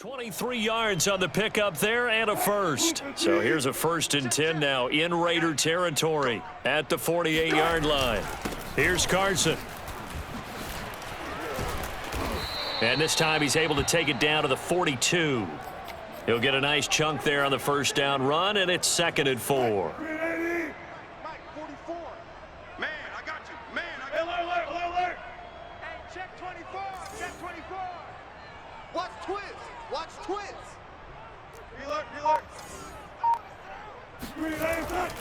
23 yards on the pickup there and a first. So here's a 1st and 10 now in Raider territory at the 48-yard line. Here's Carson. And this time he's able to take it down to the 42. He'll get a nice chunk there on the first down run, and it's 2nd and 4.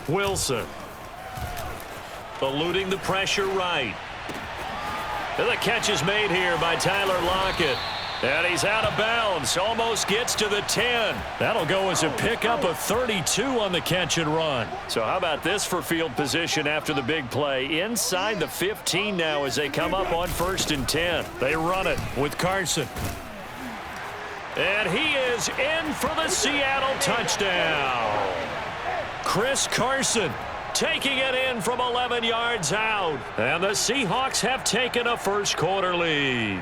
Wilson eluding the pressure right. And the catch is made here by Tyler Lockett. And he's out of bounds. Almost gets to the 10. That'll go as a pickup of 32 on the catch and run. So how about this for field position after the big play? Inside the 15 now as they come up on 1st and 10. They run it with Carson. And he is in for the Seattle touchdown. Chris Carson taking it in from 11 yards out. And the Seahawks have taken a first-quarter lead.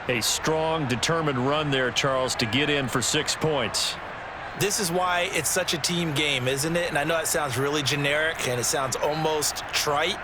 A strong, determined run there, Charles, to get in for 6 points. This is why it's such a team game, isn't it? And I know it sounds really generic and it sounds almost trite,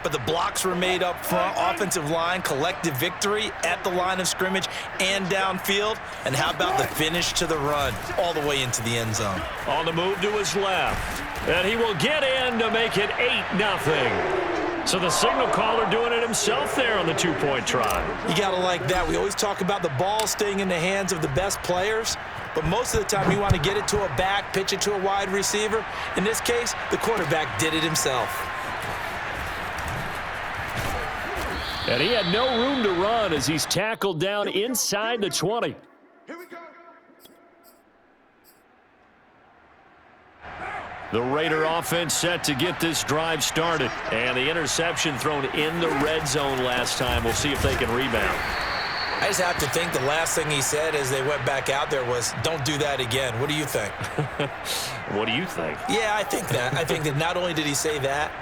but the blocks were made up front, offensive line, collective victory at the line of scrimmage and downfield. And how about the finish to the run all the way into the end zone? On the move to his left. And he will get in to make it 8-0. So the signal caller doing it himself there on the 2-point try. You got to like that. We always talk about the ball staying in the hands of the best players, but most of the time you want to get it to a back, pitch it to a wide receiver. In this case, the quarterback did it himself. And he had no room to run as he's tackled down inside the 20. Here we go. The Raider offense set to get this drive started. And the interception thrown in the red zone last time. We'll see if they can rebound. I just have to think the last thing he said as they went back out there was, don't do that again. What do you think? What do you think? Yeah, I think that. I think that not only did he say that,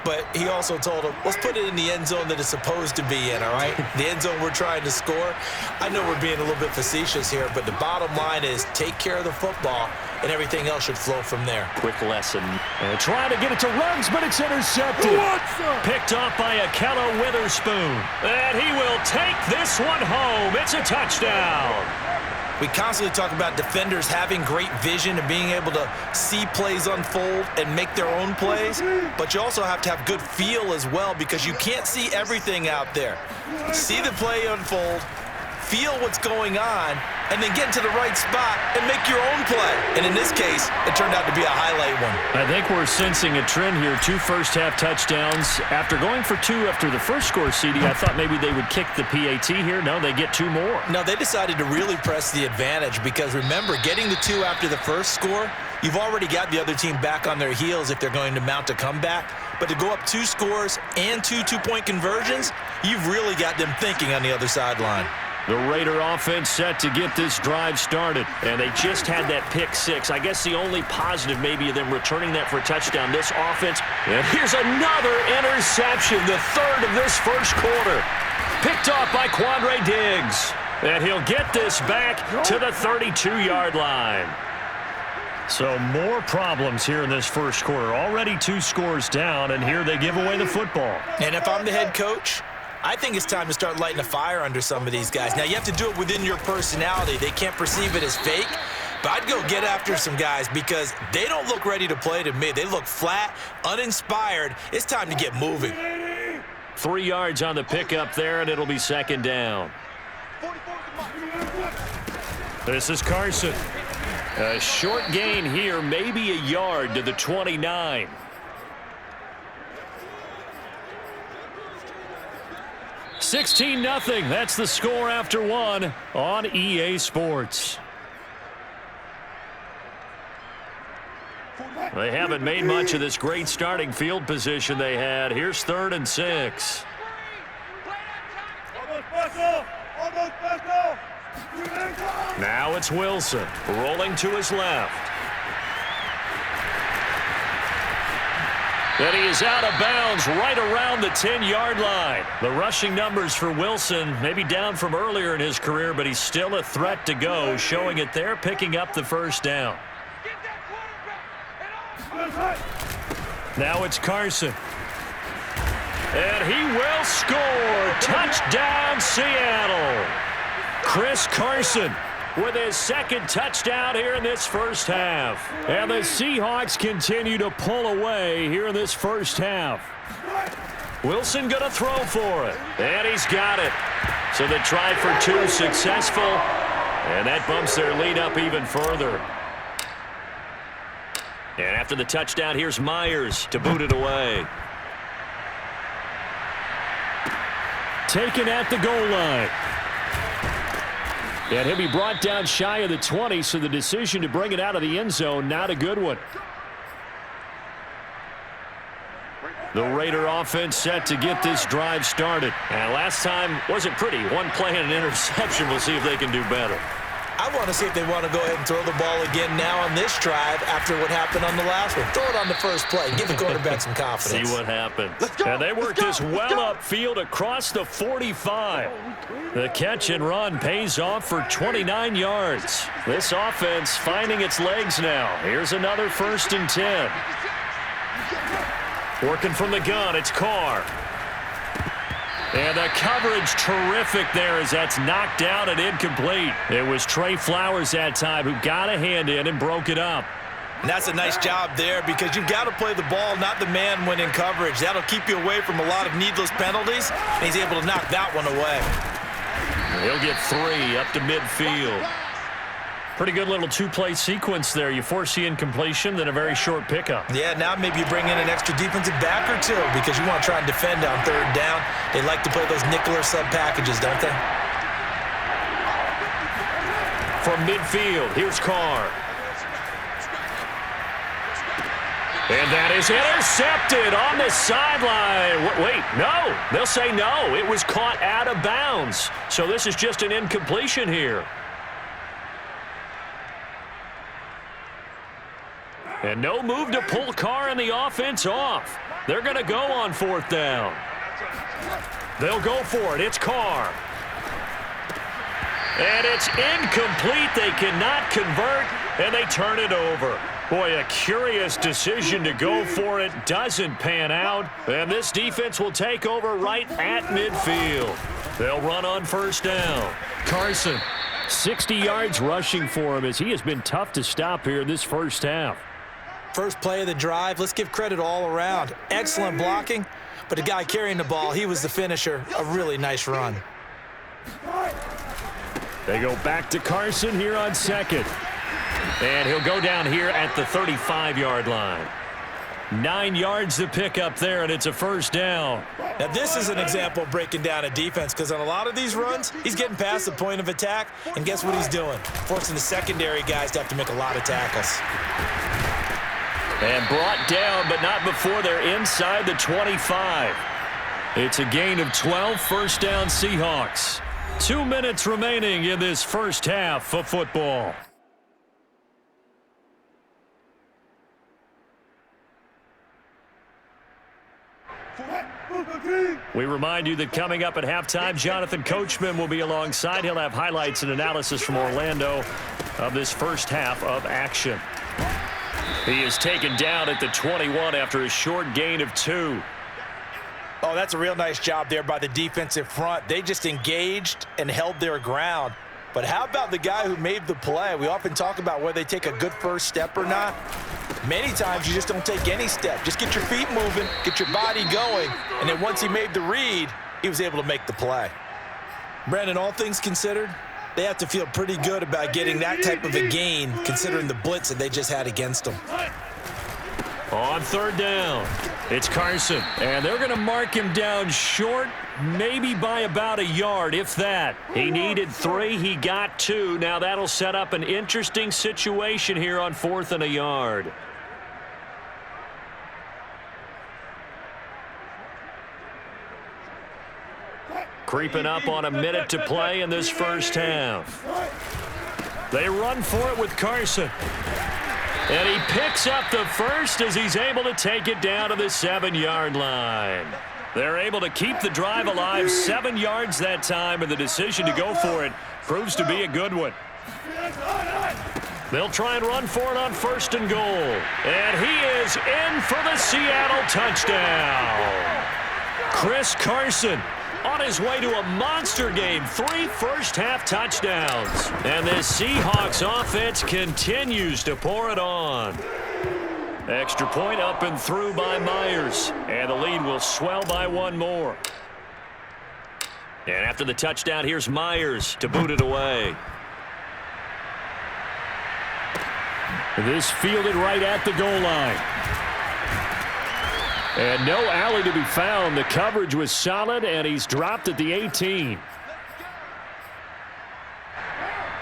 but he also told him, let's put it in the end zone that it's supposed to be in, all right? The end zone we're trying to score. I know we're being a little bit facetious here, but the bottom line is take care of the football, and everything else should flow from there. Quick lesson. And trying to get it to Ruggs, but it's intercepted. Picked off by Akello Witherspoon. And he will take this one home. It's a touchdown. We constantly talk about defenders having great vision and being able to see plays unfold and make their own plays, but you also have to have good feel as well because you can't see everything out there. See the play unfold, feel what's going on, and then get to the right spot and make your own play. And in this case, it turned out to be a highlight one. I think we're sensing a trend here. 2 first-half touchdowns. After going for 2 after the first score, CD, I thought maybe they would kick the PAT here. No, they get 2 more. No, they decided to really press the advantage because, remember, getting the 2 after the first score, you've already got the other team back on their heels if they're going to mount a comeback. But to go up 2 scores and 2 two-point conversions, you've really got them thinking on the other sideline. The Raider offense set to get this drive started, and they just had that pick 6. I guess the only positive maybe of them returning that for a touchdown. This offense, and here's another interception, the 3rd of this first quarter. Picked off by Quandre Diggs, and he'll get this back to the 32-yard line. So more problems here in this first quarter. Already 2 scores down, and here they give away the football. And if I'm the head coach, I think it's time to start lighting a fire under some of these guys. Now, you have to do it within your personality. They can't perceive it as fake. But I'd go get after some guys because they don't look ready to play to me. They look flat, uninspired. It's time to get moving. 3 yards on the pickup there, and it'll be 2nd down. This is Carson. A short gain here, maybe a yard to the 29. $16-0. That's the score after 1 on EA Sports. They haven't made much of this great starting field position they had. Here's 3rd and 6. Now it's Wilson rolling to his left. And he is out of bounds right around the 10-yard line. The rushing numbers for Wilson maybe down from earlier in his career, but he's still a threat to go, showing it there, picking up the first down. Now it's Carson. And he will score. Touchdown, Seattle. Chris Carson with his second touchdown here in this first half. And the Seahawks continue to pull away here in this first half. Wilson going to throw for it. And he's got it. So the try for two successful. And that bumps their lead up even further. And after the touchdown, here's Myers to boot it away. Taken at the goal line. And he'll be brought down shy of the 20, so the decision to bring it out of the end zone, not a good one. The Raider offense set to get this drive started. And last time wasn't pretty. One play and an interception. We'll see if they can do better. I want to see if they want to go ahead and throw the ball again now on this drive after what happened on the last one. Throw it on the first play. Give the quarterback some confidence. See what happens. And they work this well upfield across the 45. The catch and run pays off for 29 yards. This offense finding its legs now. Here's another 1st and 10. Working from the gun, it's Carr. And the coverage terrific there as that's knocked down and incomplete. It was Trey Flowers that time who got a hand in and broke it up. And that's a nice job there because you've got to play the ball, not the man when in coverage. That'll keep you away from a lot of needless penalties, and he's able to knock that one away. He'll get 3 up to midfield. Pretty good little two-play sequence there. You force the incompletion, then a very short pickup. Yeah, now maybe you bring in an extra defensive back or two because you want to try and defend on 3rd down. They like to play those nickel or sub packages, don't they? From midfield, here's Carr. And that is intercepted on the sideline. Wait, no. They'll say no. It was caught out of bounds. So this is just an incompletion here. And no move to pull Carr and the offense off. They're going to go on 4th down. They'll go for it. It's Carr. And it's incomplete. They cannot convert, and they turn it over. Boy, a curious decision to go for it. Doesn't pan out, and this defense will take over right at midfield. They'll run on 1st down. Carson, 60 yards rushing for him as he has been tough to stop here in this first half. First play of the drive, let's give credit all around. Excellent blocking, but the guy carrying the ball, he was the finisher. A really nice run. They go back to Carson here on 2nd. And he'll go down here at the 35-yard line. 9 yards to pick up there, and it's a 1st down. Now, this is an example of breaking down a defense because on a lot of these runs, he's getting past the point of attack, and guess what he's doing? Forcing the secondary guys to have to make a lot of tackles. And brought down, but not before they're inside the 25. It's a gain of 12, 1st down Seahawks. 2 minutes remaining in this first half of football. We remind you that coming up at halftime, Jonathan Coachman will be alongside. He'll have highlights and analysis from Orlando of this first half of action. He is taken down at the 21 after a short gain of 2. Oh, that's a real nice job there by the defensive front. They just engaged and held their ground. But how about the guy who made the play? We often talk about whether they take a good first step or not. Many times you just don't take any step. Just get your feet moving, get your body going, and then once he made the read, he was able to make the play. Brandon, all things considered, they have to feel pretty good about getting that type of a gain considering the blitz that they just had against them. On 3rd down, it's Carson. And they're going to mark him down short, maybe by about a yard, if that. He needed 3, he got 2. Now that'll set up an interesting situation here on 4th and a yard. Creeping up on a minute to play in this first half. They run for it with Carson. And he picks up the first as he's able to take it down to the 7-yard line. They're able to keep the drive alive 7 yards that time, and the decision to go for it proves to be a good one. They'll try and run for it on 1st and goal. And he is in for the Seattle touchdown. Chris Carson on his way to a monster game, 3 first-half touchdowns. And this Seahawks offense continues to pour it on. Extra point up and through by Myers. And the lead will swell by 1 more. And after the touchdown, here's Myers to boot it away. This fielded right at the goal line. And no alley to be found. The coverage was solid, and he's dropped at the 18.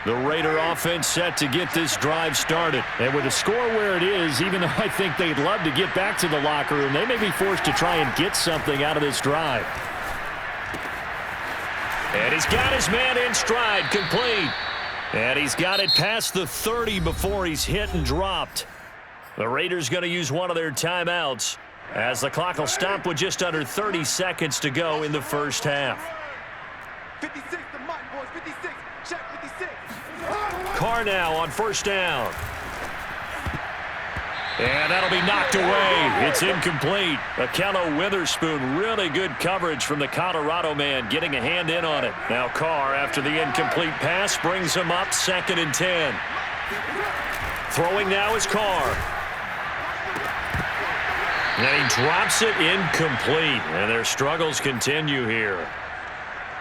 The Raider offense set to get this drive started. And with the score where it is, even though I think they'd love to get back to the locker room, they may be forced to try and get something out of this drive. And he's got his man in stride, complete. And he's got it past the 30 before he's hit and dropped. The Raiders going to use one of their timeouts as the clock will stop with just under 30 seconds to go in the first half. 56, the mic, boys, 56, check 56. Carr now on 1st down. And that'll be knocked away. It's incomplete. Akello Witherspoon, really good coverage from the Colorado man, getting a hand in on it. Now Carr, after the incomplete pass, brings him up 2nd and 10. Throwing now is Carr. And he drops it incomplete. And their struggles continue here.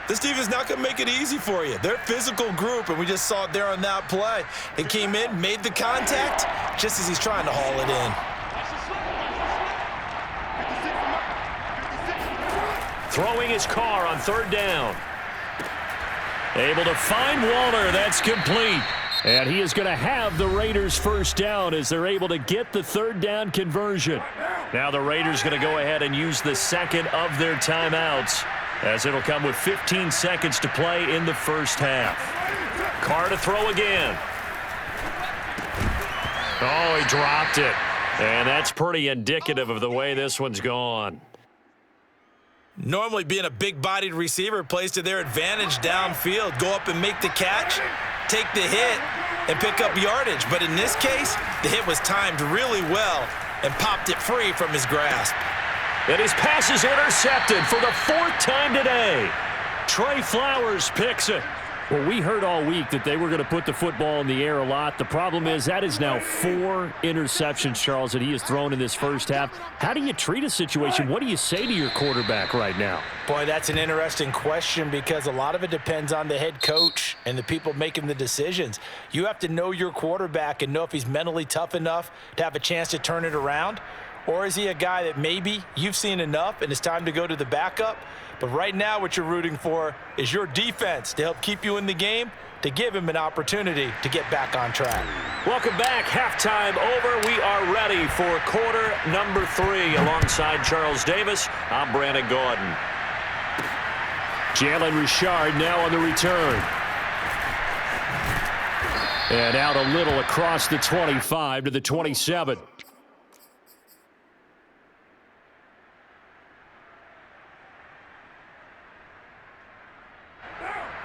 This team is not going to make it easy for you. They're a physical group, and we just saw it there on that play. It came in, made the contact, just as he's trying to haul it in. Throwing his Carr on 3rd down. Able to find Waller. That's complete. And he is going to have the Raiders' 1st down as they're able to get the 3rd down conversion. Now the Raiders going to go ahead and use the 2nd of their timeouts, as it'll come with 15 seconds to play in the first half. Carr to throw again. Oh, he dropped it. And that's pretty indicative of the way this one's gone. Normally being a big-bodied receiver plays to their advantage downfield. Go up and make the catch, take the hit, and pick up yardage. But in this case, the hit was timed really well and popped it free from his grasp. And his pass is intercepted for the 4th time today. Trey Flowers picks it. Well, we heard all week that they were going to put the football in the air a lot. The problem is that is now 4 interceptions, Charles, that he has thrown in this first half. How do you treat a situation? What do you say to your quarterback right now? Boy, that's an interesting question because a lot of it depends on the head coach and the people making the decisions. You have to know your quarterback and know if he's mentally tough enough to have a chance to turn it around. Or is he a guy that maybe you've seen enough and it's time to go to the backup? But right now what you're rooting for is your defense to help keep you in the game, to give him an opportunity to get back on track. Welcome back. Halftime over. We are ready for quarter number 3. Alongside Charles Davis, I'm Brandon Gordon. Jalen Richard now on the return. And out a little across the 25 to the 27.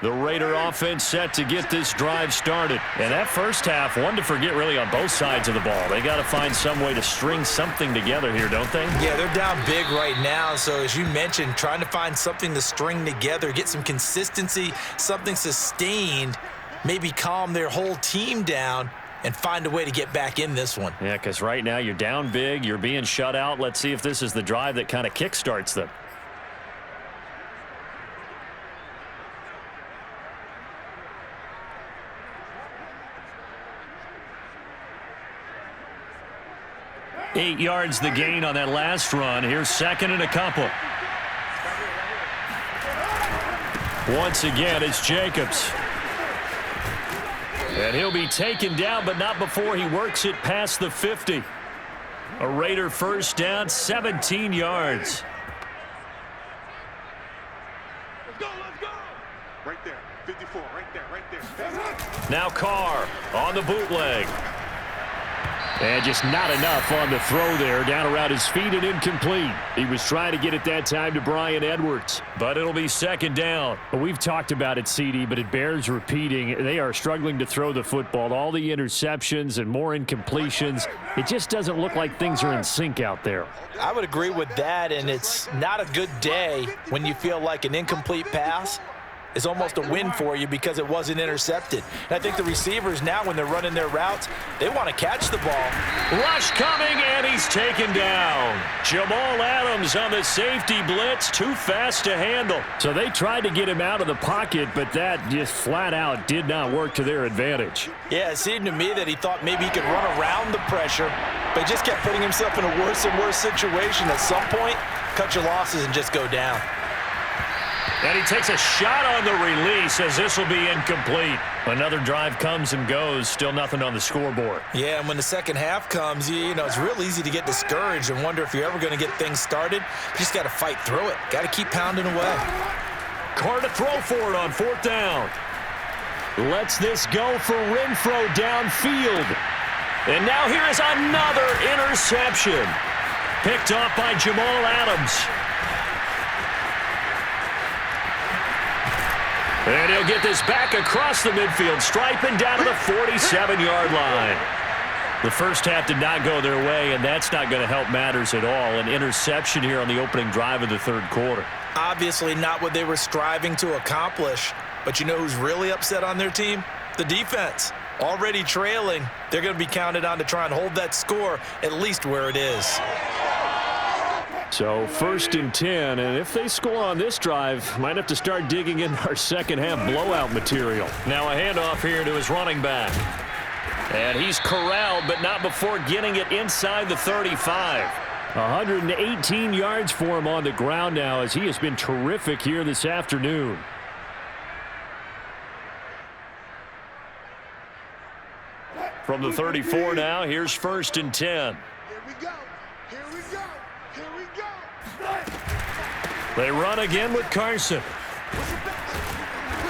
The Raider offense set to get this drive started. And that first half, one to forget really on both sides of the ball. They got to find some way to string something together here, don't they? Yeah, they're down big right now. So as you mentioned, trying to find something to string together, get some consistency, something sustained, maybe calm their whole team down and find a way to get back in this one. Yeah, because right now you're down big, you're being shut out. Let's see if this is the drive that kind of kickstarts them. Eight yards the gain on that last run. Here's 2nd and a couple. Once again, it's Jacobs. And he'll be taken down, but not before he works it past the 50. A Raider first down, 17 yards. Let's go. Right there, 54, right there. Now Carr on the bootleg. And just not enough on the throw there. Down around his feet and incomplete. He was trying to get it that time to Bryan Edwards. But it'll be second down. We've talked about it, CD, but it bears repeating. They are struggling to throw the football. All the interceptions and more incompletions. It just doesn't look like things are in sync out there. I would agree with that, and it's not a good day when you feel like an incomplete pass is almost a win for you because it wasn't intercepted. And I think the receivers now, when they're running their routes, they want to catch the ball. Rush coming, and he's taken down. Jamal Adams on the safety blitz, too fast to handle. So they tried to get him out of the pocket, but that just flat out did not work to their advantage. Yeah, it seemed to me that he thought maybe he could run around the pressure, but he just kept putting himself in a worse and worse situation. At some point, cut your losses and just go down. And he takes a shot on the release as this will be incomplete. Another drive comes and goes, still nothing on the scoreboard. Yeah, and when the second half comes, you know, it's real easy to get discouraged and wonder if you're ever going to get things started. You just got to fight through it. Got to keep pounding away. Carr to throw for it on fourth down. Lets this go for Renfro downfield. And now here is another interception. Picked off by Jamal Adams. And he'll get this back across the midfield stripe and down to the 47-yard line. The first half did not go their way, and that's not going to help matters at all. An interception here on the opening drive of the third quarter. Obviously not what they were striving to accomplish. But you know who's really upset on their team? The defense. Already trailing, they're going to be counted on to try and hold that score at least where it is. So 1st and 10, and if they score on this drive, might have to start digging in our second half blowout material. Now a handoff here to his running back. And he's corralled, but not before getting it inside the 35. 118 yards for him on the ground now as he has been terrific here this afternoon. From the 34 now, here's 1st and 10. Here we go. Here we go. Here we go. They run again with Carson.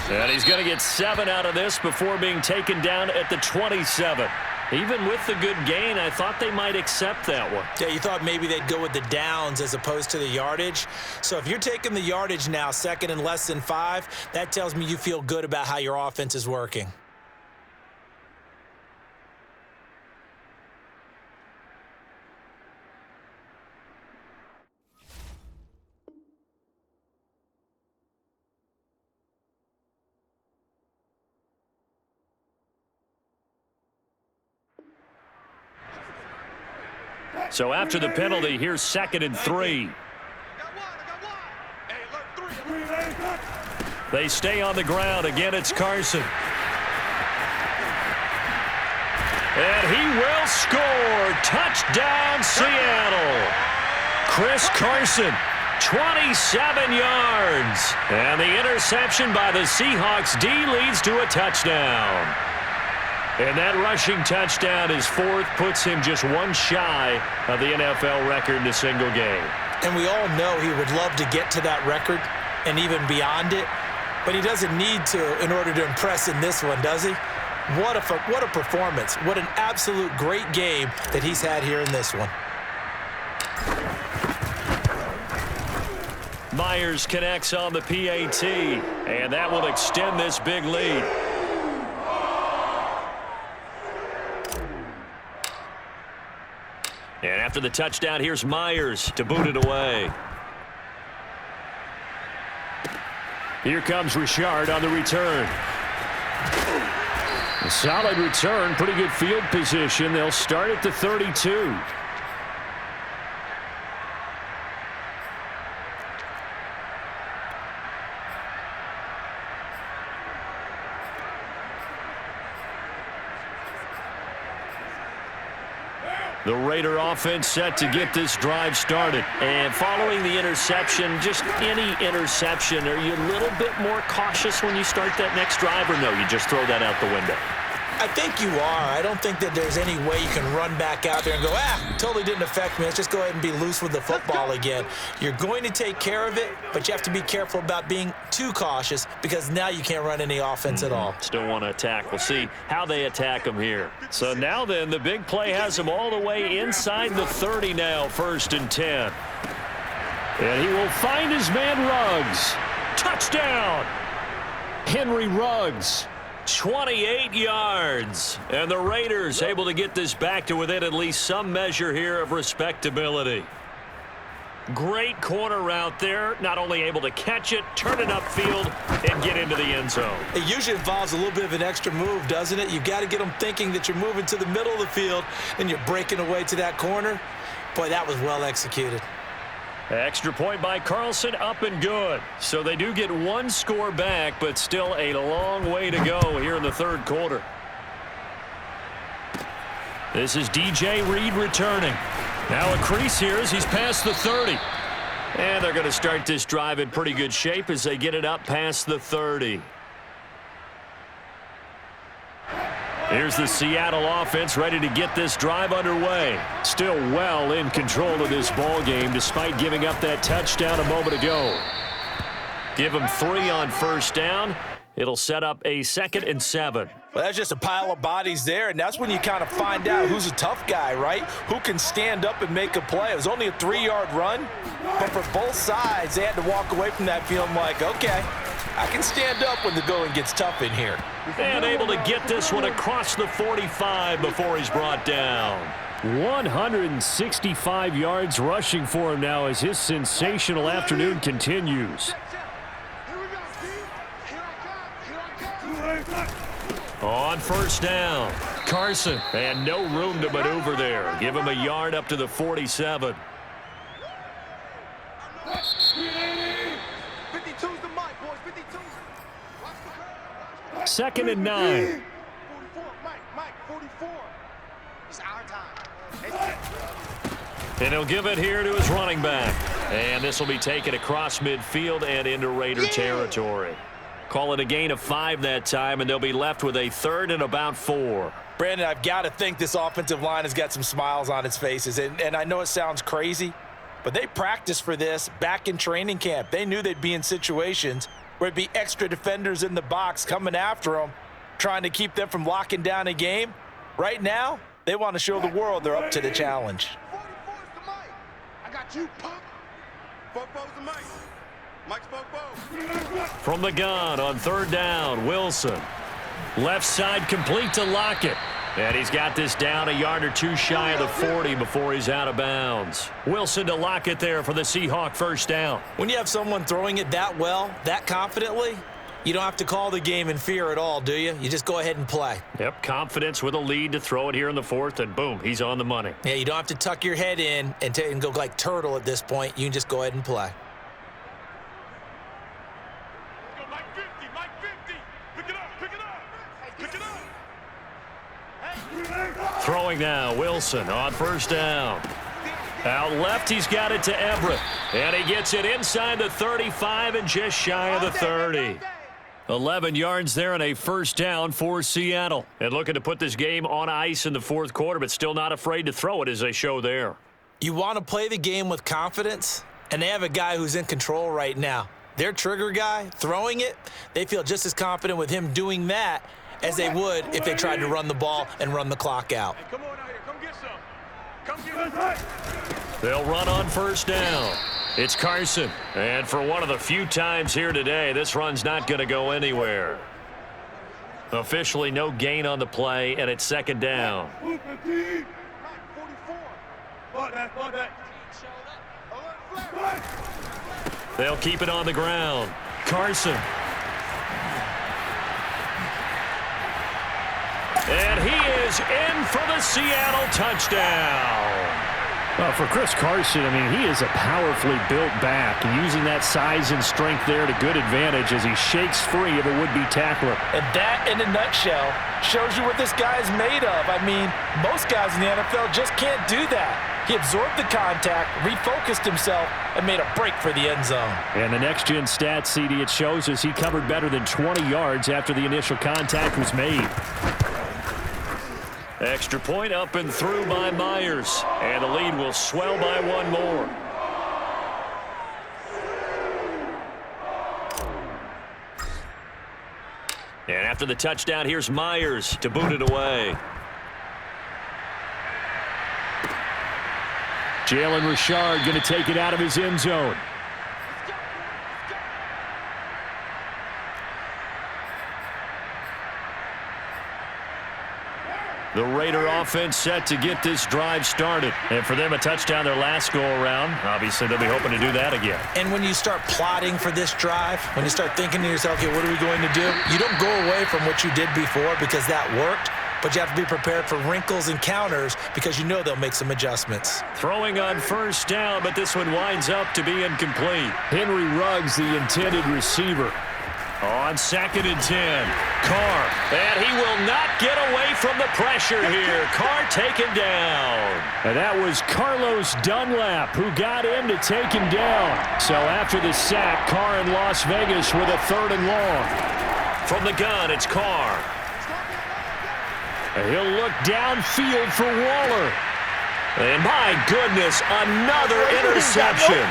And he's going to get 7 out of this before being taken down at the 27. Even with the good gain, I thought they might accept that one. Yeah, you thought maybe they'd go with the downs as opposed to the yardage. So if you're taking the yardage now, 2nd and less than 5, that tells me you feel good about how your offense is working. So after the penalty, here's 2nd and 3. They stay on the ground. Again, it's Carson. And he will score. Touchdown, Seattle. Chris Carson, 27 yards. And the interception by the Seahawks D leads to a touchdown. And that rushing touchdown, his 4th, puts him just one shy of the NFL record in a single game. And we all know he would love to get to that record and even beyond it, but he doesn't need to in order to impress in this one, does he? What a performance. What an absolute great game that he's had here in this one. Myers connects on the PAT, and that will extend this big lead. And after the touchdown, here's Myers to boot it away. Here comes Richard on the return. A solid return, pretty good field position. They'll start at the 32. The Raider offense set to get this drive started. And following the interception, just any interception, are you a little bit more cautious when you start that next drive, or no, you just throw that out the window? I think you are. I don't think that there's any way you can run back out there and go, totally didn't affect me. Let's just go ahead and be loose with the football again. You're going to take care of it, but you have to be careful about being too cautious because now you can't run any offense at all. Still want to attack. We'll see how they attack them here. So now then, the big play has him all the way inside the 30 now, 1st and 10. And he will find his man Ruggs. Touchdown! Henry Ruggs. 28 yards. And the Raiders able to get this back to within at least some measure here of respectability. Great corner route there. Not only able to catch it, turn it upfield, and get into the end zone. It usually involves a little bit of an extra move, doesn't it? You've got to get them thinking that you're moving to the middle of the field and you're breaking away to that corner. Boy, that was well executed. Extra point by Carlson, up and good. So they do get one score back, but still a long way to go here in the 3rd quarter. This is DJ Reed returning. Now a crease here as he's past the 30. And they're going to start this drive in pretty good shape as they get it up past the 30. Here's the Seattle offense ready to get this drive underway. Still well in control of this ball game despite giving up that touchdown a moment ago. Give them 3 on 1st down. It'll set up a 2nd and 7. Well, that's just a pile of bodies there, and that's when you kind of find out who's a tough guy, right? Who can stand up and make a play. It was only a 3-yard run, but for both sides, they had to walk away from that feeling like, okay, I can stand up when the going gets tough in here. And able to get this one across the 45 before he's brought down. 165 yards rushing for him now as his sensational afternoon continues. On 1st down, Carson, and no room to maneuver there. Give him a yard up to the 47. 52's the mic, boys. 52. 2nd and 9. 44, Mike, 44. It's our time. And he'll give it here to his running back. And this will be taken across midfield and into Raider territory. Call it a gain of 5 that time, and they'll be left with a 3rd and about 4. Brandon, I've got to think this offensive line has got some smiles on its faces. And I know it sounds crazy, but they practiced for this back in training camp. They knew they'd be in situations where it'd be extra defenders in the box coming after them, trying to keep them from locking down a game. Right now, they want to show the world they're up to the challenge. 44's the mic. I got you, punk. 44's the mic. Mike's 44. From the gun on 3rd down, Wilson. Left side complete to Lockett. And he's got this down a yard or 2 shy of the 40 before he's out of bounds. Wilson to Lockett there for the Seahawk 1st down. When you have someone throwing it that well, that confidently, you don't have to call the game in fear at all, do you? You just go ahead and play. Yep, confidence with a lead to throw it here in the 4th, and boom, he's on the money. Yeah, you don't have to tuck your head in and go like turtle at this point. You can just go ahead and play. Throwing now, Wilson on 1st down. Out left, he's got it to Everett. And he gets it inside the 35 and just shy of the 30. 11 yards there and a 1st down for Seattle. And looking to put this game on ice in the 4th quarter, but still not afraid to throw it as they show there. You want to play the game with confidence, and they have a guy who's in control right now. Their trigger guy, throwing it, they feel just as confident with him doing that as they would if they tried to run the ball and run the clock out. Hey, come on out here. Come get some. Come get some. They'll run on 1st down. It's Carson. And for one of the few times here today, this run's not going to go anywhere. Officially no gain on the play, and it's 2nd down. 44. They'll keep it on the ground. Carson. And he is in for the Seattle touchdown. For Chris Carson, I mean, he is a powerfully built back, using that size and strength there to good advantage as he shakes free of a would-be tackler. And that, in a nutshell, shows you what this guy is made of. I mean, most guys in the NFL just can't do that. He absorbed the contact, refocused himself, and made a break for the end zone. And the next-gen stats, CD, it shows us he covered better than 20 yards after the initial contact was made. Extra point up and through by Myers. And the lead will swell by one more. And after the touchdown, here's Myers to boot it away. Jalen Richard going to take it out of his end zone. The Raider offense set to get this drive started. And for them, a touchdown their last go-around. Obviously, they'll be hoping to do that again. And when you start plotting for this drive, when you start thinking to yourself, okay, what are we going to do? You don't go away from what you did before because that worked, but you have to be prepared for wrinkles and counters because you know they'll make some adjustments. Throwing on first down, but this one winds up to be incomplete. Henry Ruggs, the intended receiver. On 2nd and 10, Carr, and he will not get away from the pressure here. Carr taken down. And that was Carlos Dunlap who got in to take him down. So after the sack, Carr in Las Vegas with a 3rd and long. From the gun, it's Carr. And he'll look downfield for Waller. And my goodness, another interception.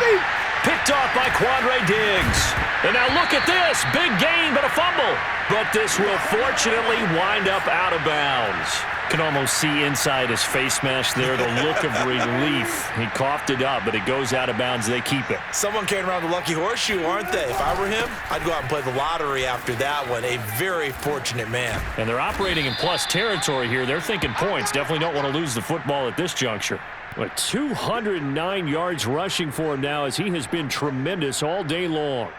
Picked off by Quandre Diggs. And now look at this. Big gain, but a fumble. But this will fortunately wind up out of bounds. Can almost see inside his face mask there the look of relief. He coughed it up, but it goes out of bounds. They keep it. Someone carrying around the lucky horseshoe, aren't they? If I were him, I'd go out and play the lottery after that one. A very fortunate man. And they're operating in plus territory here. They're thinking points. Definitely don't want to lose the football at this juncture. But 209 yards rushing for him now as he has been tremendous all day long.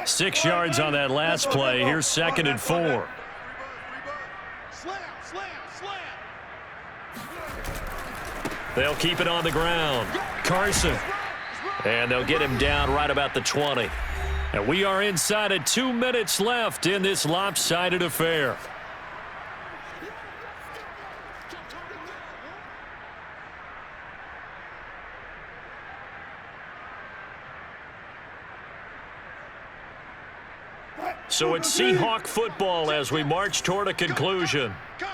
Six yards on that last play. Here's 2nd and 4. They'll keep it on the ground. Carson. And they'll get him down right about the 20. And we are inside of 2 minutes left in this lopsided affair. So it's Seahawk football as we march toward a conclusion.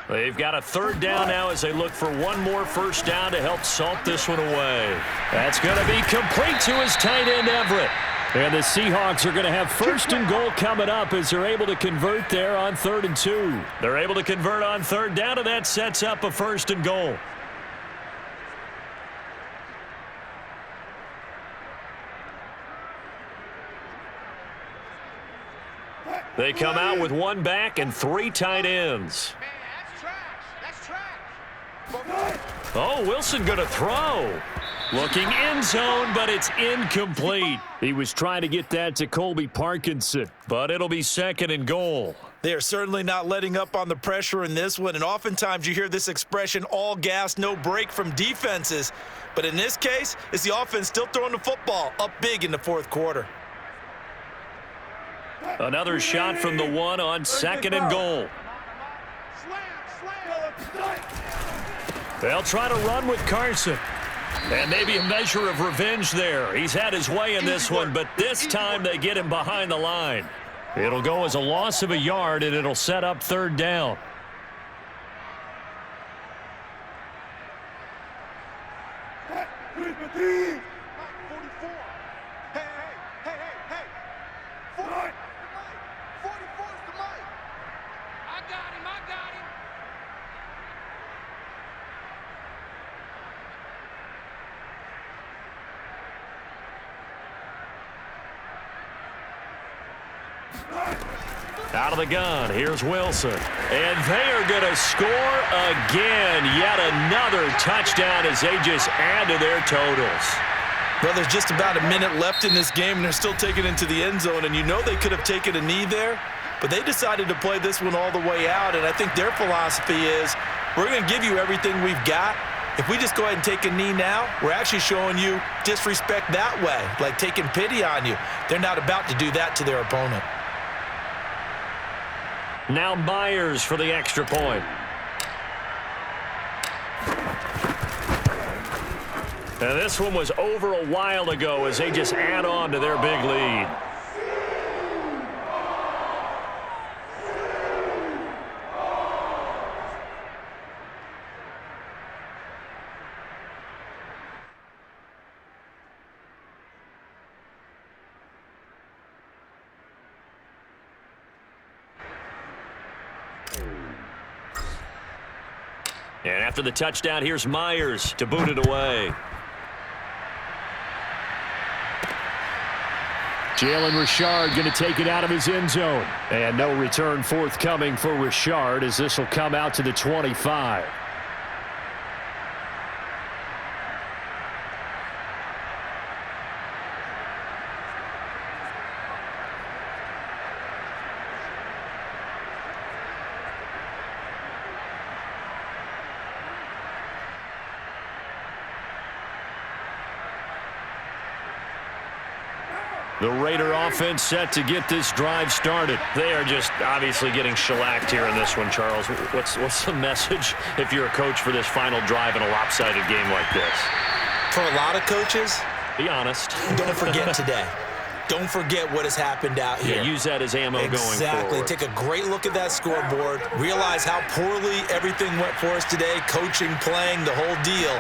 They've got a 3rd down now as they look for one more first down to help salt this one away. That's going to be complete to his tight end, Everett. And the Seahawks are going to have 1st and goal coming up as they're able to convert there on 3rd and 2. They're able to convert on 3rd down, and that sets up a 1st and goal. They come out with one back and 3 tight ends. Man, that's trash. That's trash. Oh, Wilson going to throw. Looking end zone, but it's incomplete. He was trying to get that to Colby Parkinson. But it'll be 2nd and goal. They are certainly not letting up on the pressure in this one, and oftentimes you hear this expression, all gas, no break from defenses. But in this case, it's the offense still throwing the football up big in the 4th quarter. Another shot from the 1 on 2nd and goal. They'll try to run with Carson. And maybe a measure of revenge there. He's had his way in this one, but this time they get him behind the line. It'll go as a loss of a yard, and it'll set up 3rd down. Out of the gun, here's Wilson. And they are going to score again. Yet another touchdown as they just add to their totals. Well, there's just about a minute left in this game, and they're still taking it into the end zone. And you know they could have taken a knee there, but they decided to play this one all the way out. And I think their philosophy is, we're going to give you everything we've got. If we just go ahead and take a knee now, we're actually showing you disrespect that way, like taking pity on you. They're not about to do that to their opponent. Now Myers for the extra point. And this one was over a while ago as they just add on to their big lead. And after the touchdown, here's Myers to boot it away. Jalen Richard going to take it out of his end zone. And no return forthcoming for Richard as this will come out to the 25. The Raider offense set to get this drive started. They are just obviously getting shellacked here in this one, Charles. What's the message if you're a coach for this final drive in a lopsided game like this? For a lot of coaches, be honest. Don't forget today. Don't forget what has happened out here. Yeah, use that as ammo going forward. Exactly. Take a great look at that scoreboard. Realize how poorly everything went for us today. Coaching, playing, the whole deal.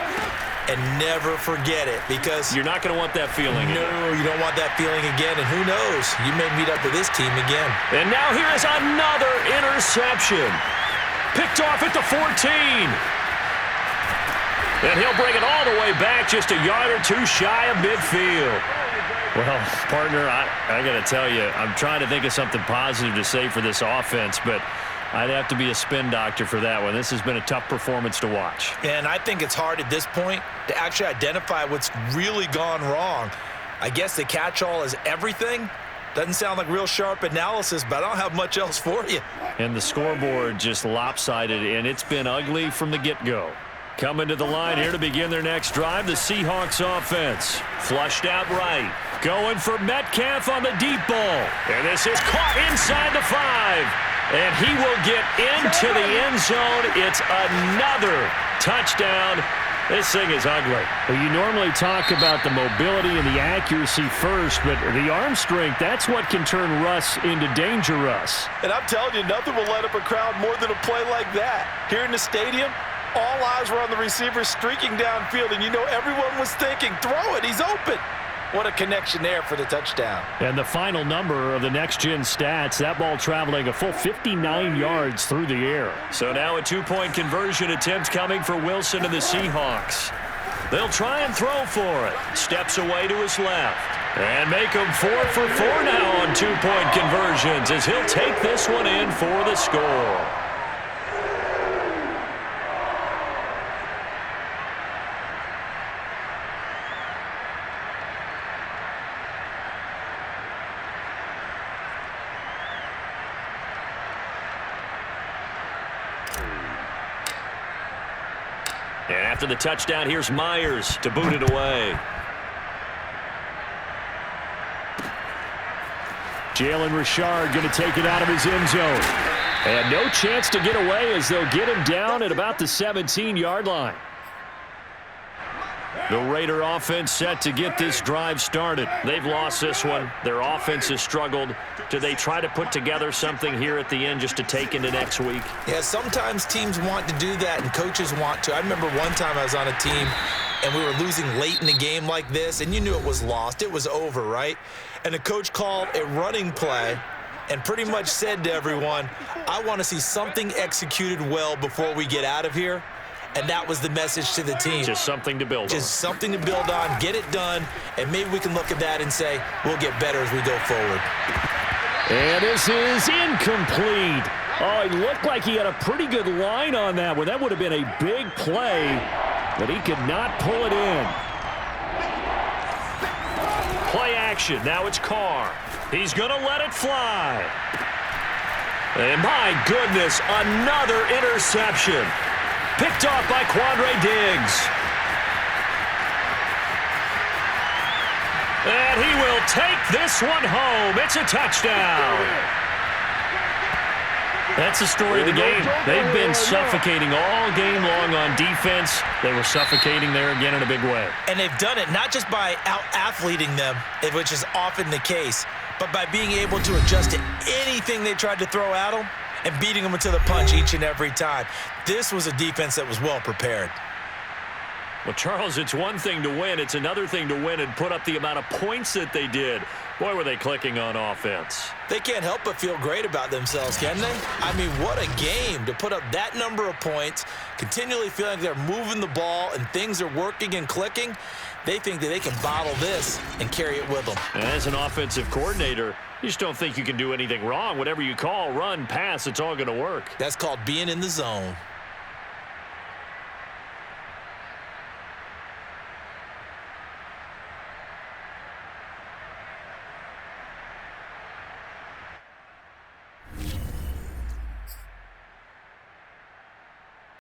And never forget it, because you're not going to want that feeling again. No, you don't want that feeling again. And who knows? You may meet up with this team again. And now here is another interception. Picked off at the 14. And he'll bring it all the way back, just a yard or two shy of midfield. Well, partner, I got to tell you, I'm trying to think of something positive to say for this offense, but I'd have to be a spin doctor for that one. This has been a tough performance to watch. And I think it's hard at this point to actually identify what's really gone wrong. I guess the catch-all is everything. Doesn't sound like real sharp analysis, but I don't have much else for you. And the scoreboard just lopsided, and it's been ugly from the get-go. Coming to the line here to begin their next drive, the Seahawks offense. Flushed out right. Going for Metcalf on the deep ball. And this is caught inside the 5. And he will get into the end zone. It's another touchdown. This thing is ugly. Well, you normally talk about the mobility and the accuracy first, but the arm strength, that's what can turn Russ into Danger Russ. And I'm telling you, nothing will light up a crowd more than a play like that. Here in the stadium, all eyes were on the receiver streaking downfield, and you know everyone was thinking, throw it, he's open. What a connection there for the touchdown. And the final number of the next-gen stats, that ball traveling a full 59 yards through the air. So now a two-point conversion attempt coming for Wilson and the Seahawks. They'll try and throw for it. Steps away to his left. And make him 4 for 4 now on two-point conversions as he'll take this one in for the score. And after the touchdown, here's Myers to boot it away. Jalen Richard going to take it out of his end zone. And no chance to get away as they'll get him down at about the 17-yard line. The Raider offense set to get this drive started. They've lost this one. Their offense has struggled. Do they try to put together something here at the end just to take into next week? Yeah, sometimes teams want to do that and coaches want to. I remember one time I was on a team and we were losing late in the game like this, and you knew it was lost. It was over, right? And the coach called a running play and pretty much said to everyone, I want to see something executed well before we get out of here. And that was the message to the team. Just something to build on. Just something to build on, get it done, and maybe we can look at that and say, we'll get better as we go forward. And this is incomplete. Oh, it looked like he had a pretty good line on that one. That would have been a big play, but he could not pull it in. Play action. Now it's Carr. He's going to let it fly. And my goodness, another interception. Picked off by Quandre Diggs. And he will take this one home. It's a touchdown. That's the story of the game. They've been suffocating all game long on defense. They were suffocating there again in a big way. And they've done it not just by out-athleting them, which is often the case, but by being able to adjust to anything they tried to throw at them and beating them into the punch each and every time. This was a defense that was well prepared. Well, Charles, it's one thing to win. It's another thing to win and put up the amount of points that they did. Boy, were they clicking on offense. They can't help but feel great about themselves, can they? I mean, what a game to put up that number of points, continually feeling like they're moving the ball and things are working and clicking. They think that they can bottle this and carry it with them. As an offensive coordinator, you just don't think you can do anything wrong. Whatever you call, run, pass, it's all going to work. That's called being in the zone.